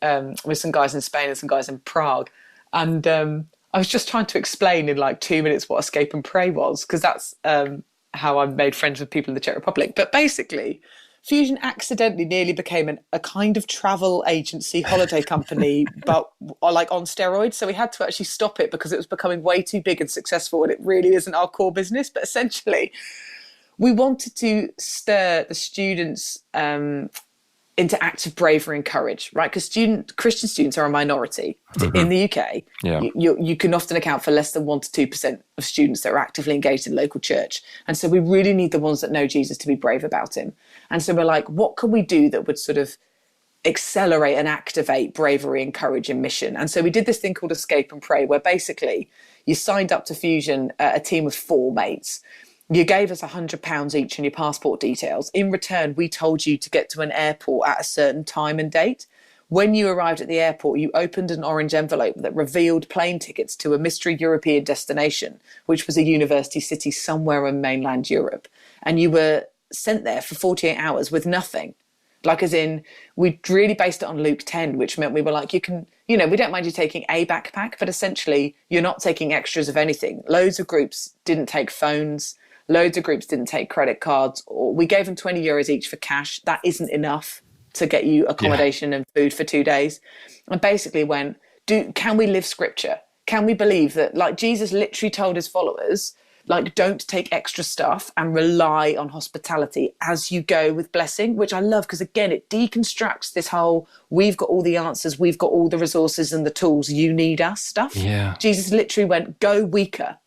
with some guys in Spain and some guys in Prague, and I was just trying to explain in like 2 minutes what escape and pray was, because that's how I made friends with people in the Czech Republic. But basically, Fusion accidentally nearly became a kind of travel agency, holiday company, but like on steroids. So we had to actually stop it because it was becoming way too big and successful, and it really isn't our core business. But essentially, we wanted to stir the students' into acts of bravery and courage, right? Because Christian students are a minority in the UK. Yeah. You can often account for less than 1% to 2% of students that are actively engaged in local church. And so we really need the ones that know Jesus to be brave about him. And so we're like, what can we do that would sort of accelerate and activate bravery and courage in mission? And so we did this thing called Escape and Pray, where basically you signed up to Fusion, a team of 4 mates. You gave us £100 each and your passport details. In return, we told you to get to an airport at a certain time and date. When you arrived at the airport, you opened an orange envelope that revealed plane tickets to a mystery European destination, which was a university city somewhere in mainland Europe. And you were sent there for 48 hours with nothing. Like, as in, we really based it on Luke 10, which meant we were like, we don't mind you taking a backpack, but essentially you're not taking extras of anything. Loads of groups didn't take phones. Loads of groups didn't take credit cards, or we gave them €20 each for cash. That isn't enough to get you accommodation and food for 2 days. And basically can we live scripture? Can we believe that, like, Jesus literally told his followers, like, don't take extra stuff and rely on hospitality as you go with blessing, which I love, because again, it deconstructs this whole, we've got all the answers, we've got all the resources and the tools, you need us stuff. Yeah. Jesus literally went, go weaker,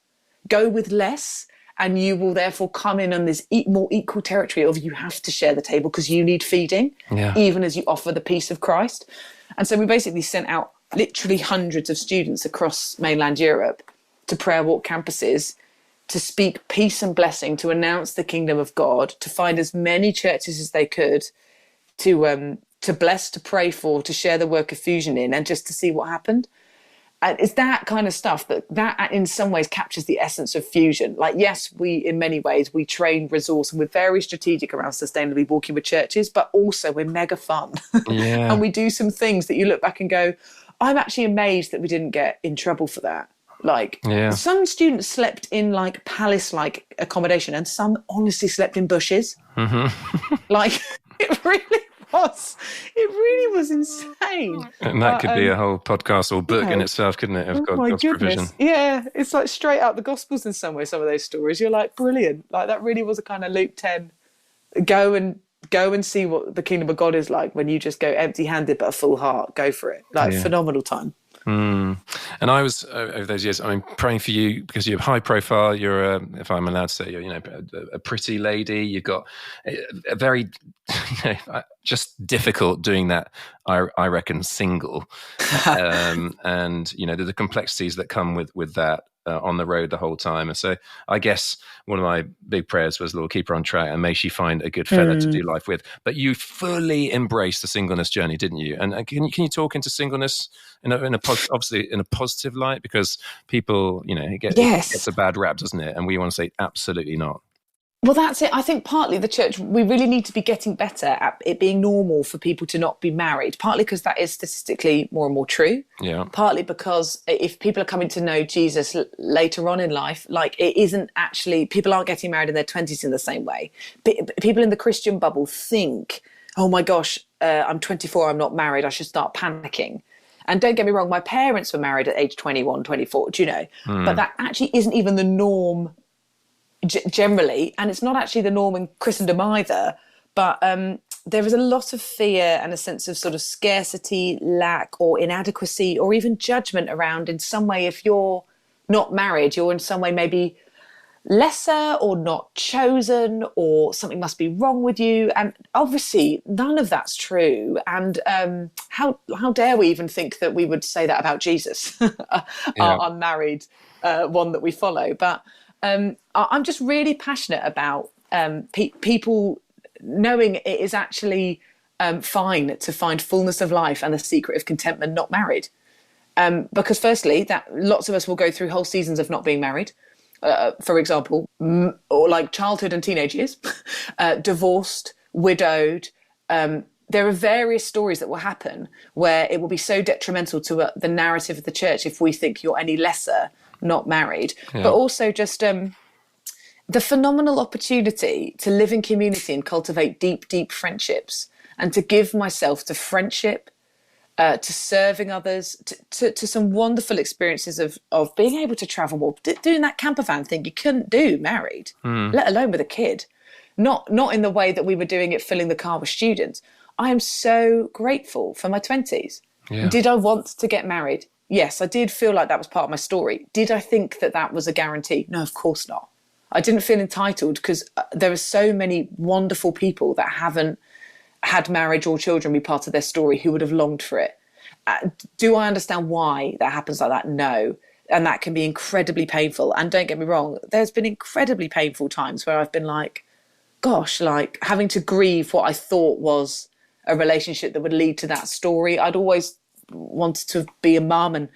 go with less, and you will therefore come in on this more equal territory of you have to share the table because you need feeding, even as you offer the peace of Christ. And so we basically sent out literally hundreds of students across mainland Europe to prayer walk campuses to speak peace and blessing, to announce the kingdom of God, to find as many churches as they could, to bless, to pray for, to share the work of Fusion in, and just to see what happened. And it's that kind of stuff that in some ways captures the essence of Fusion. Like, yes, in many ways, we train, resource, and we're very strategic around sustainably walking with churches, but also we're mega fun. Yeah. And we do some things that you look back and go, I'm actually amazed that we didn't get in trouble for that. Like, some students slept in like palace-like accommodation, and some honestly slept in bushes. Like, it really was insane. And that could be a whole podcast or book in itself, couldn't it, of God's provision? Yeah, it's like straight out the Gospels in some way, some of those stories. You're like, brilliant. Like, that really was a kind of Luke 10, go and see what the kingdom of God is like when you just go empty-handed but a full heart. Go for it. Like, phenomenal time. And I was over those years, praying for you because you're high profile. You're, if I'm allowed to say, you're, a pretty lady. You've got a very, just difficult doing that. I reckon single, and the complexities that come with that. On the road the whole time. And so I guess one of my big prayers was, Lord, keep her on track and may she find a good fella to do life with. But you fully embraced the singleness journey, didn't you? And can you talk into singleness obviously in a positive light? Because people, it gets a bad rap, doesn't it? And we want to say absolutely not. Well, that's it. I think partly the church, we really need to be getting better at it being normal for people to not be married, partly because that is statistically more and more true. Yeah. Partly because if people are coming to know Jesus later on in life, like, it isn't actually, people aren't getting married in their 20s in the same way. People in the Christian bubble think, oh my gosh, I'm 24, I'm not married, I should start panicking. And don't get me wrong, my parents were married at age 21, 24, do you know? But that actually isn't even the norm generally, and it's not actually the norm in Christendom either, but there is a lot of fear and a sense of sort of scarcity, lack or inadequacy or even judgment around, in some way, if you're not married, you're in some way maybe lesser or not chosen, or something must be wrong with you. And obviously none of that's true. And how dare we even think that we would say that about Jesus, our unmarried one that we follow. But I'm just really passionate about people knowing it is actually fine to find fullness of life and the secret of contentment not married. Because firstly, that lots of us will go through whole seasons of not being married, for example, or like childhood and teenage years, divorced, widowed. There are various stories that will happen where it will be so detrimental to the narrative of the church if we think you're any lesser not married, but also just the phenomenal opportunity to live in community and cultivate deep friendships, and to give myself to friendship, to serving others, to some wonderful experiences of being able to travel more, doing that camper van thing you couldn't do married, let alone with a kid, not in the way that we were doing it, filling the car with students. I am so grateful for my 20s. Yeah. Did I want to get married? Yes, I did feel like that was part of my story. Did I think that that was a guarantee? No, of course not. I didn't feel entitled because there are so many wonderful people that haven't had marriage or children be part of their story who would have longed for it. Do I understand why that happens like that? No. And that can be incredibly painful. And don't get me wrong, there's been incredibly painful times where I've been like, gosh, like having to grieve what I thought was a relationship that would lead to that story. I'd always wanted to be a mum and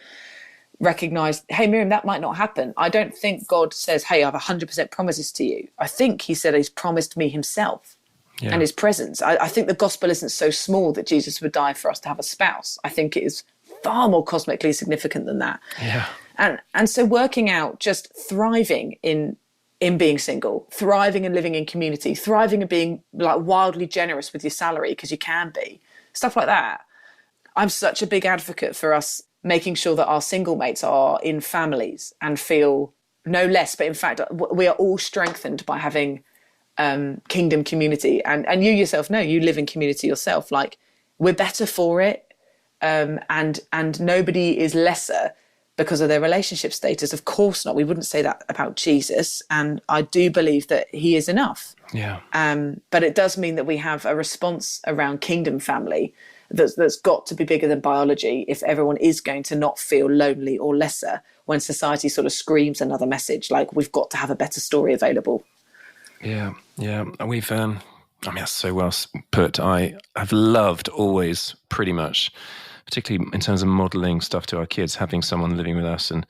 recognise, hey, Miriam, that might not happen. I don't think God says, hey, I have 100% promises to you. I think he said he's promised me himself and his presence. I think the gospel isn't so small that Jesus would die for us to have a spouse. I think it is far more cosmically significant than that. Yeah. And so working out just thriving in being single, thriving and living in community, thriving and being like wildly generous with your salary because you can be, stuff like that. I'm such a big advocate for us making sure that our single mates are in families and feel no less, but in fact, we are all strengthened by having kingdom community. And you yourself know, you live in community yourself, like we're better for it. And nobody is lesser because of their relationship status. Of course not. We wouldn't say that about Jesus. And I do believe that he is enough. Yeah. But it does mean that we have a response around kingdom family that's got to be bigger than biology if everyone is going to not feel lonely or lesser when society sort of screams another message, like we've got to have a better story available. Yeah. We've, that's so well put. I have loved always pretty much, particularly in terms of modelling stuff to our kids, having someone living with us. And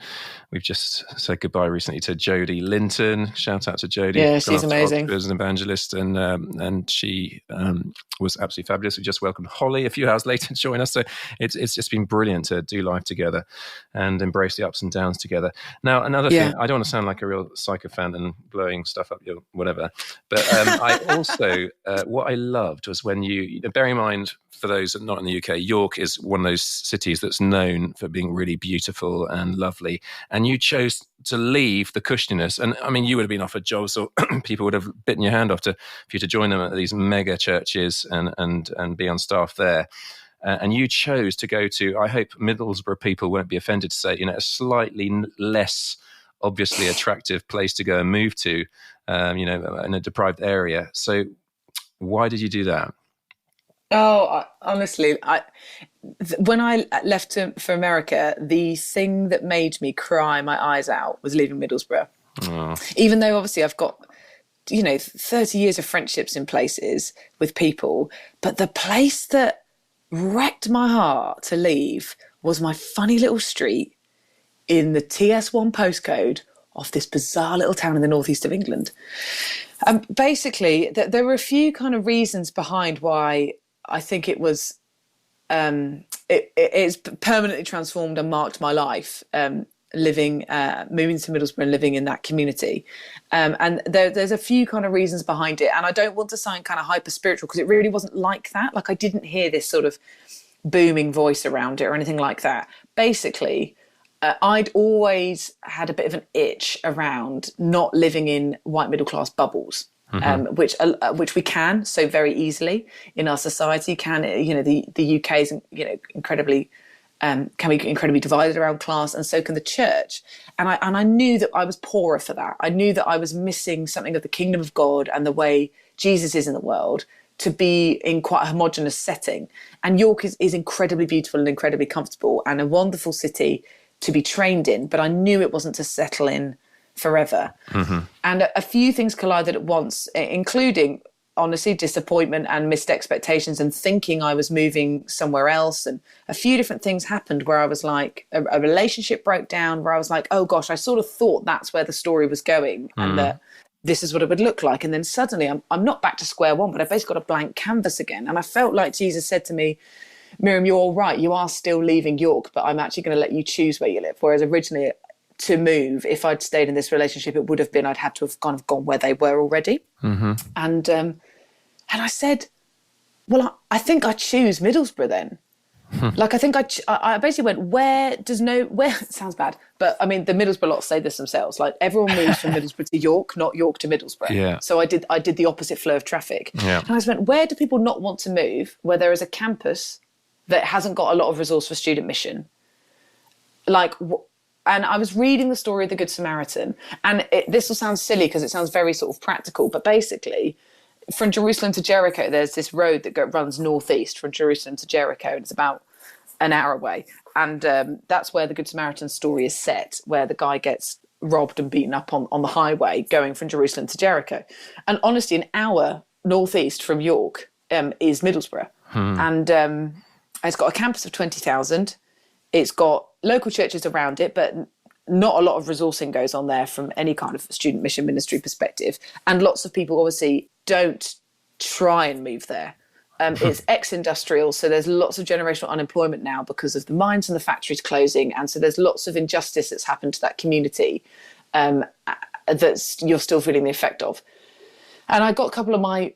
we've just said goodbye recently to Jodie Linton. Shout out to Jodie. Yeah, she's amazing. As an evangelist, and she was absolutely fabulous. We just welcomed Holly a few hours later to join us. So it's just been brilliant to do life together and embrace the ups and downs together. Now, another thing, I don't want to sound like a real sycophant and blowing stuff up your whatever, but I also, what I loved was when you bear in mind, for those that are not in the UK, York is one of those cities that's known for being really beautiful and lovely. And you chose to leave the cushiness. And I mean, you would have been offered jobs, or people would have bitten your hand off for you to join them at these mega churches and be on staff there. And you chose to go to, I hope Middlesbrough people won't be offended to say, a slightly less obviously attractive place to go and move to, in a deprived area. So why did you do that? Oh, honestly, when I left for America, the thing that made me cry my eyes out was leaving Middlesbrough. Oh. Even though obviously I've got, 30 years of friendships in places with people, but the place that wrecked my heart to leave was my funny little street in the TS1 postcode of this bizarre little town in the northeast of England. Basically, there were a few kind of reasons behind why I think it was, it's permanently transformed and marked my life, moving to Middlesbrough and living in that community. And there's a few kind of reasons behind it. And I don't want to sound kind of hyper spiritual because it really wasn't like that. Like I didn't hear this sort of booming voice around it or anything like that. Basically, I'd always had a bit of an itch around not living in white middle class bubbles. Which we can so very easily in our society. The UK is incredibly can be incredibly divided around class, and so can the church. And I knew that I was poorer for that. I knew that I was missing something of the kingdom of God and the way Jesus is in the world to be in quite a homogenous setting. And York is incredibly beautiful and incredibly comfortable and a wonderful city to be trained in. But I knew it wasn't to settle in forever. And a few things collided at once, including honestly disappointment and missed expectations and thinking I was moving somewhere else. And a few different things happened where I was like, a relationship broke down where I was like, oh gosh, I sort of thought that's where the story was going and that this is what it would look like. And then suddenly I'm not back to square one, but I've basically got a blank canvas again. And I felt like Jesus said to me, Miriam, you're all right. You are still leaving York, but I'm actually going to let you choose where you live. Whereas originally to move, if I'd stayed in this relationship, it would have been I'd had to have kind of gone where they were already. And I said, well, I think I choose Middlesbrough then. Like, I think I basically went, where, it sounds bad, but I mean, the Middlesbrough lot say this themselves. Like, everyone moves from Middlesbrough to York, not York to Middlesbrough. Yeah. So I did the opposite flow of traffic. Yeah. And I just went, where do people not want to move where there is a campus that hasn't got a lot of resource for student mission? Like, and I was reading the story of the Good Samaritan, and this will sound silly because it sounds very sort of practical, but basically, from Jerusalem to Jericho, there's this road that runs northeast from Jerusalem to Jericho, and it's about an hour away. And that's where the Good Samaritan story is set, where the guy gets robbed and beaten up on the highway going from Jerusalem to Jericho. And honestly, an hour northeast from York is Middlesbrough. And it's got a campus of 20,000. It's got local churches around it, but not a lot of resourcing goes on there from any kind of student mission ministry perspective. And lots of people obviously don't try and move there. It's ex-industrial, so there's lots of generational unemployment now because of the mines and the factories closing. And so there's lots of injustice that's happened to that community that you're still feeling the effect of. And I got a couple of my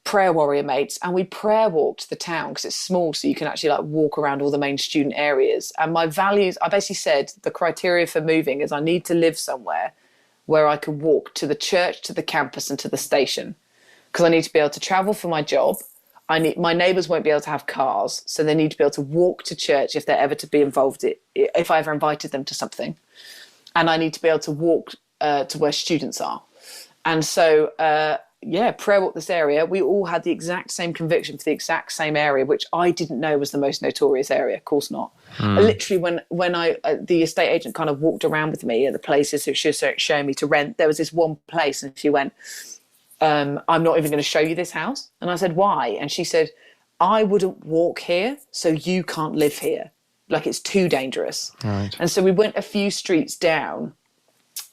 prayer warrior mates, and we prayer walked the town because it's small, so you can actually like walk around all the main student areas. And my values, I basically said the criteria for moving is I need to live somewhere where I can walk to the church, to the campus, and to the station, because I need to be able to travel for my job. My neighbours won't be able to have cars, so they need to be able to walk to church if they're ever to be involved, if I ever invited them to something. And I need to be able to walk to where students are. And so, prayer walk this area. We all had the exact same conviction for the exact same area, which I didn't know was the most notorious area. Of course not. Literally, when the estate agent kind of walked around with me at the places that she was showing me to rent, there was this one place, and she went, I'm not even going to show you this house. And I said, why? And she said, I wouldn't walk here, so you can't live here. Like, it's too dangerous. Right. And so we went a few streets down,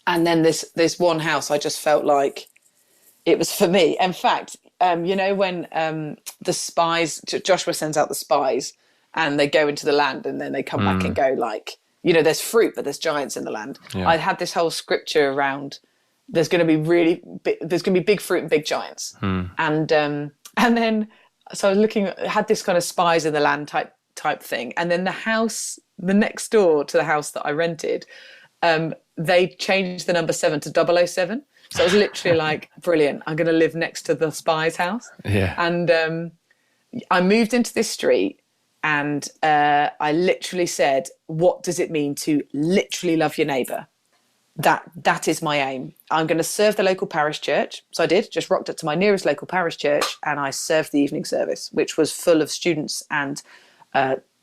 and then this one house, I just felt like it was for me. In fact, when the spies, Joshua sends out the spies, and they go into the land, and then they come back and go like, there's fruit, but there's giants in the land. Yeah. I had this whole scripture around, there's going to be big fruit and big giants. And then, so I was looking, had this kind of spies in the land type thing. And then the house, the next door to the house that I rented, they changed the number 7 to 007. So I was literally like, brilliant, I'm going to live next to the spy's house. Yeah. And I moved into this street, and I literally said, what does it mean to literally love your neighbour? That is my aim. I'm going to serve the local parish church. So I did, just rocked up to my nearest local parish church, and I served the evening service, which was full of students and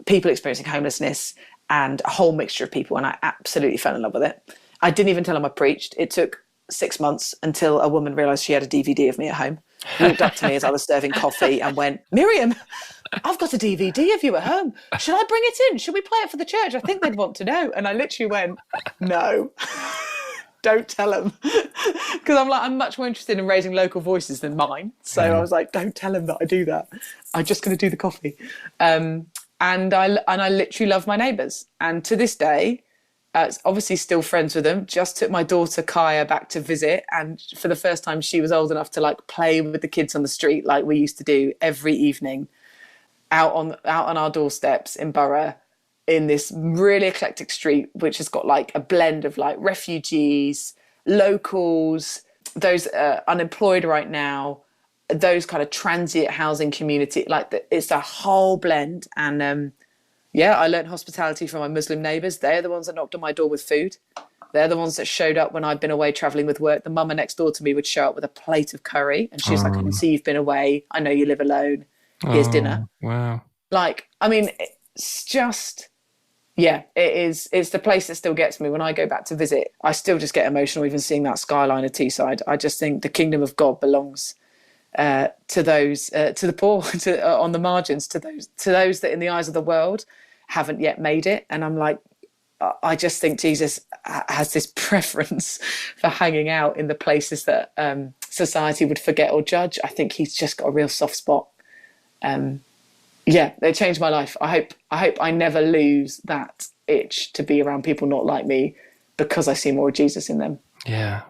people experiencing homelessness and a whole mixture of people. And I absolutely fell in love with it. I didn't even tell them I preached. It took 6 months until a woman realised she had a DVD of me at home, walked up to me as I was serving coffee and went, Miriam, I've got a DVD of you at home. Should I bring it in? Should we play it for the church? I think they'd want to know. And I literally went, no, don't tell them. Because I'm much more interested in raising local voices than mine. So I was like, don't tell them that I do that. I'm just going to do the coffee. And I literally love my neighbours. And to this day, obviously still friends with them. Just took my daughter Kaya back to visit, and for the first time she was old enough to like play with the kids on the street like we used to do every evening out on our doorsteps in Borough, in this really eclectic street which has got like a blend of like refugees, locals, those unemployed right now, those kind of transient housing community, it's a whole blend. And I learned hospitality from my Muslim neighbours. They're the ones that knocked on my door with food. They're the ones that showed up when I'd been away travelling with work. The mama next door to me would show up with a plate of curry, and she was like, I can see you've been away. I know you live alone. Here's dinner. Wow. It's just, it is. It's the place that still gets me. When I go back to visit, I still just get emotional even seeing that skyline of Teesside. I just think the kingdom of God belongs to those, to the poor, on the margins, to those that in the eyes of the world haven't yet made it. And I'm like, I just think Jesus has this preference for hanging out in the places that society would forget or judge. I think he's just got a real soft spot. They changed my life. I hope I never lose that itch to be around people not like me, because I see more of Jesus in them. Yeah.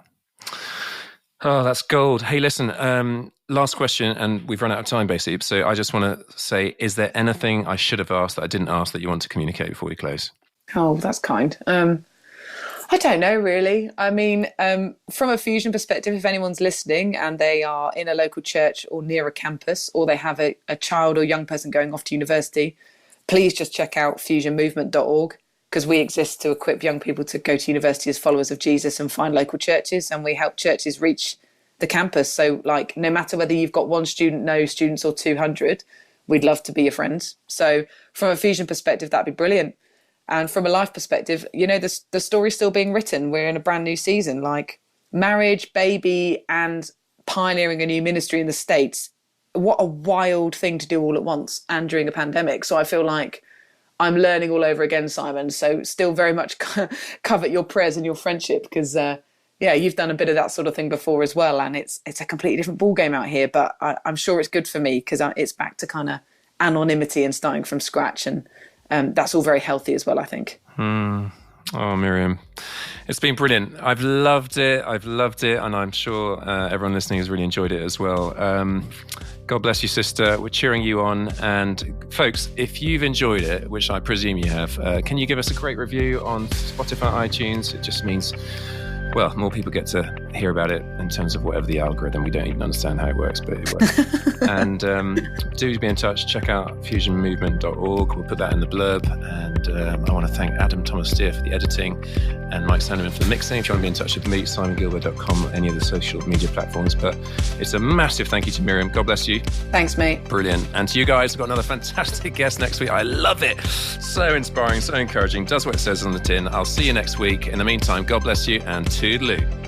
Oh, that's gold. Hey, listen, last question, and we've run out of time, basically. So I just want to say, is there anything I should have asked that I didn't ask that you want to communicate before we close? Oh, that's kind. I don't know, really. I mean, from a fusion perspective, if anyone's listening and they are in a local church or near a campus, or they have a child or young person going off to university, please just check out fusionmovement.org, because we exist to equip young people to go to university as followers of Jesus and find local churches, and we help churches reach the campus. So, like, no matter whether you've got one student, no students, or 200, we'd love to be your friends. So from a fusion perspective, that'd be brilliant. And from a life perspective, you know, the story's still being written. We're in a brand new season, like marriage, baby, and pioneering a new ministry in the States. What a wild thing to do all at once and during a pandemic. So I feel like I'm learning all over again, Simon. So still very much covet your prayers and your friendship, because, yeah, you've done a bit of that sort of thing before as well. And it's a completely different ball game out here. But I'm sure it's good for me, because it's back to kind of anonymity and starting from scratch. And that's all very healthy as well, I think. Oh, Miriam, it's been brilliant. I've loved it. And I'm sure everyone listening has really enjoyed it as well. God bless you, sister. We're cheering you on. And folks, if you've enjoyed it, which I presume you have, can you give us a great review on Spotify, iTunes? It just means, well, more people get to hear about it in terms of whatever the algorithm. We don't even understand how it works, but it works. And do be in touch. Check out fusionmovement.org. We'll put that in the blurb. And I want to thank Adam Thomas Steer for the editing and Mike Sandeman for the mixing. If you want to be in touch with me, simongilbert.com or any of the social media platforms. But it's a massive thank you to Miriam. God bless you. Thanks, mate. Brilliant. And to you guys, we've got another fantastic guest next week. I love it. So inspiring, so encouraging. Does what it says on the tin. I'll see you next week. In the meantime, God bless you and toodaloo.